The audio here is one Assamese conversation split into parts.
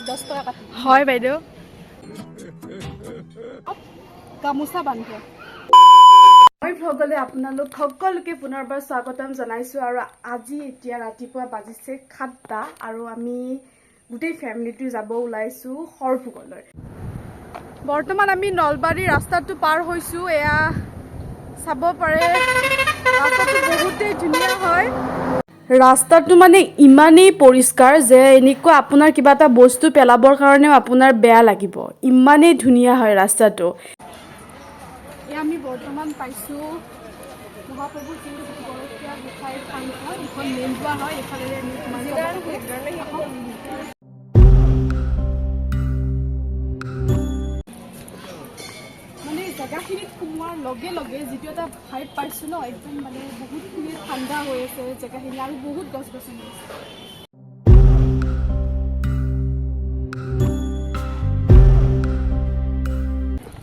10 টকা কাটি হয় বাইদেউ গামোচা বান্ধে মই ভগলে আপোনালোক সকলোকে পুনৰবাৰ স্বাগতম জনাইছো আৰু আজি এতিয়া ৰাতিপুৱা বাজিছে 7টা আৰু আমি গোটেই ফ্যামিলিটো যাব ওলাইছো সৰভোগলৈ বৰ্তমান আমি নলবাৰী ৰাস্তাটো পাৰ হৈছো এয়া চাব পাৰে ৰাস্তাটো বহুতেই ধুনীয়া হয় ৰাস্তাটো মানে ইমানেই পৰিষ্কাৰ যে এনেকুৱা আপোনাৰ কিবা এটা বস্তু পেলাবৰ কাৰণেও আপোনাৰ বেয়া লাগিব ইমানেই ধুনীয়া হয় ৰাস্তাটো আমি বৰ্তমান পাইছো মহাপ্ৰভু শ্ৰী গৰখীয়া গোসাঁই থানখন এখন মেইন যোৱা হয় এফালে আমি মানে জেগাখিনিত সোমোৱাৰ লগে লগে যিটো এটা ভাইব পাইছো ন একদম মানে বহুতখিনি ঠাণ্ডা হৈ আছে জেগাখিনি আৰু বহুত গছ গছনি আছে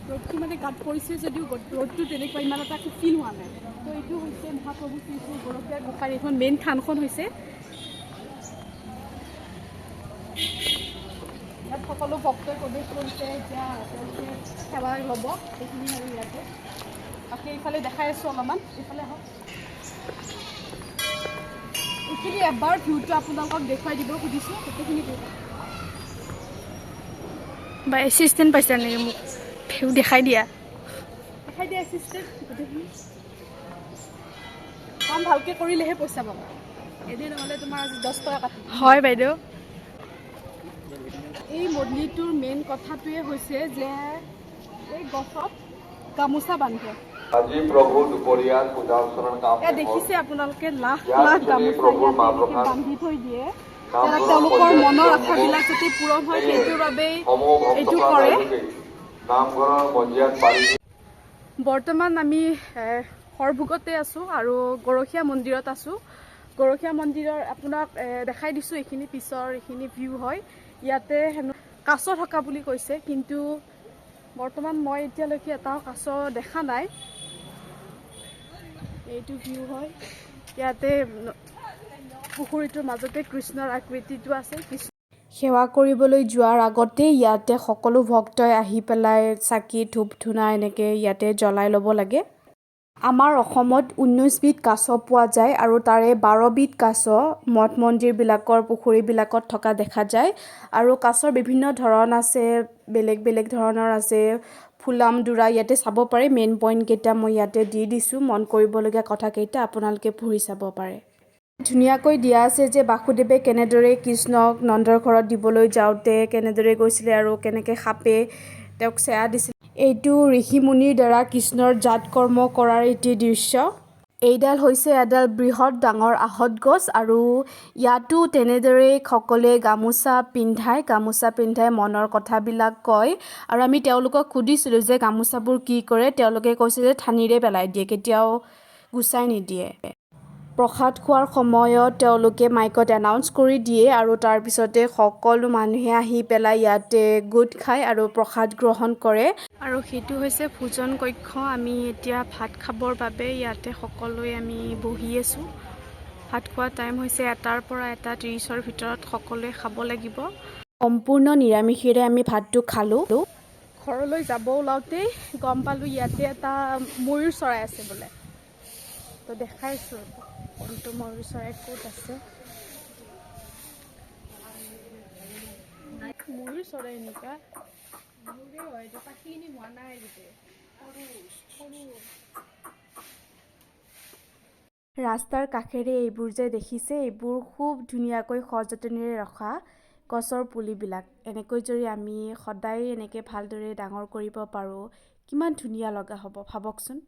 ৰ'দটো মানে গাত পৰিছে যদিও ৰ'দটো তেনেকুৱা ইমান এটা ফিল হোৱা নাই তো এইটো হৈছে মহাপ্ৰভু শ্ৰী গৰখীয়া গোসাঁইৰ এইখন মেইন থানখন হৈছে ইয়াত সকলো ভক্তই প্ৰৱেশ কৰিছে এতিয়া তেওঁলোকে সেৱা ল'ব সেইখিনি আৰু ইয়াতে বাকী এইফালে দেখাই আছোঁ অলপমান এইফালে আহক এইখিনি এবাৰ ভিউটো আপোনালোকক দেখুৱাই দিব সুধিছোঁ গোটেইখিনি বা এছিষ্টেণ্ট পাইছা নেকি মোক ভিউ দেখাই দিয়া এছিষ্টেণ্ট গোটেইখিনি কাম ভালকৈ কৰিলেহে পইচা পাবা এদিন নহ'লে তোমাৰ আজি 10 টকা কাটি হয় বাইদেউ এই মন্দিৰটোৰ মেইন কথাটোৱে হৈছে যে এই গছত গামোচা বান্ধে আজি প্ৰভু দুপৰীয়াৰ পূজা অৰ্চনাৰ কাম দেখিছে আপোনালোকে লাখ লাখ গামোচা বান্ধি থৈ দিয়ে তেওঁলোকৰ মনৰ আশাবিলাক যাতে পূৰণ হয় সেইটোৰ বাবেই এইটো কৰে নামঘৰৰ মজিয়াত পাৰি বৰ্তমান আমি সৰভোগতে আছোঁ আৰু গৰখীয়া মন্দিৰত আছোঁ গৰখীয়া মন্দিৰৰ আপোনাক দেখাই দিছোঁ এইখিনি পিছৰ এইখিনি ভিউ হয় ইয়াতে হেনো কাছ থকা বুলি কৈছে কিন্তু বৰ্তমান মই এতিয়ালৈকে এটাও কাছ দেখা নাই এইটো ভিউ হয় ইয়াতে পুখুৰীটোৰ মাজতে কৃষ্ণৰ আকৃতিটো আছে সেৱা কৰিবলৈ যোৱাৰ আগতে ইয়াতে সকলো ভক্তই আহি পেলাই চাকি ধূপ ধূনা এনেকৈ ইয়াতে জ্বলাই ল'ব লাগে আমাৰ অসমত 19 বিধ কাছ পোৱা যায় আৰু তাৰে 12 বিধ কাছ মঠ মন্দিৰবিলাকৰ পুখুৰীবিলাকত থকা দেখা যায় আৰু কাছৰ বিভিন্ন ধৰণ আছে বেলেগ বেলেগ ধৰণৰ আছে ফুলামদুৰা ইয়াতে চাব পাৰে মেইন পইণ্টকেইটা মই ইয়াতে দি দিছোঁ মন কৰিবলগীয়া কথাকেইটা আপোনালোকে পঢ়ি চাব পাৰে ধুনীয়াকৈ দিয়া আছে যে বাসুদেৱে কেনেদৰে কৃষ্ণক নন্দৰ ঘৰত দিবলৈ যাওঁতে কেনেদৰে গৈছিলে আৰু কেনেকৈ সাপে তেওঁক চেয়া দিছিল এইটো ঋষি মুনিৰ দ্বাৰা কৃষ্ণৰ জাত কৰ্ম কৰাৰ এটি দৃশ্য এইডাল হৈছে এডাল বৃহৎ ডাঙৰ আহত গছ আৰু ইয়াতো তেনেদৰে সকলোৱে গামোচা পিন্ধাই মনৰ কথাবিলাক কয় আৰু আমি তেওঁলোকক সুধিছিলোঁ যে গামোচাবোৰ কি কৰে তেওঁলোকে কৈছে যে ঠানিৰে পেলাই দিয়ে কেতিয়াও গুচাই নিদিয়ে প্ৰসাদ খোৱাৰ সময়ত তেওঁলোকে মাইকত এনাউন্স কৰি দিয়ে আৰু তাৰপিছতে সকলো মানুহে আহি পেলাই ইয়াতে গোট খায় আৰু প্ৰসাদ গ্ৰহণ কৰে আৰু সেইটো হৈছে ভোজন কক্ষ আমি এতিয়া ভাত খাবৰ বাবে ইয়াতে সকলোৱে আমি বহি আছোঁ ভাত খোৱা টাইম হৈছে 1টাৰ পৰা 1:30ৰ ভিতৰত সকলোৱে খাব লাগিব সম্পূৰ্ণ নিৰামিষেৰে আমি ভাতটো খালোঁ ঘৰলৈ যাব ওলাওঁতেই গম পালোঁ ইয়াতে এটা ময়ূৰ চৰাই আছে বোলে তো দেখাইছোঁ কোনটো ময়ূৰ চৰাই ক'ত আছে ময়ূৰ চৰাই এনেকুৱা ৰাস্তাৰ কাষেৰে এইবোৰ যে দেখিছে এইবোৰ খুব ধুনীয়াকৈ সযতনেৰে ৰখা গছৰ পুলিবিলাক এনেকৈ যদি আমি সদায় এনেকৈ ভালদৰে ডাঙৰ কৰিব পাৰোঁ কিমান ধুনীয়া লগা হ'ব ভাবকচোন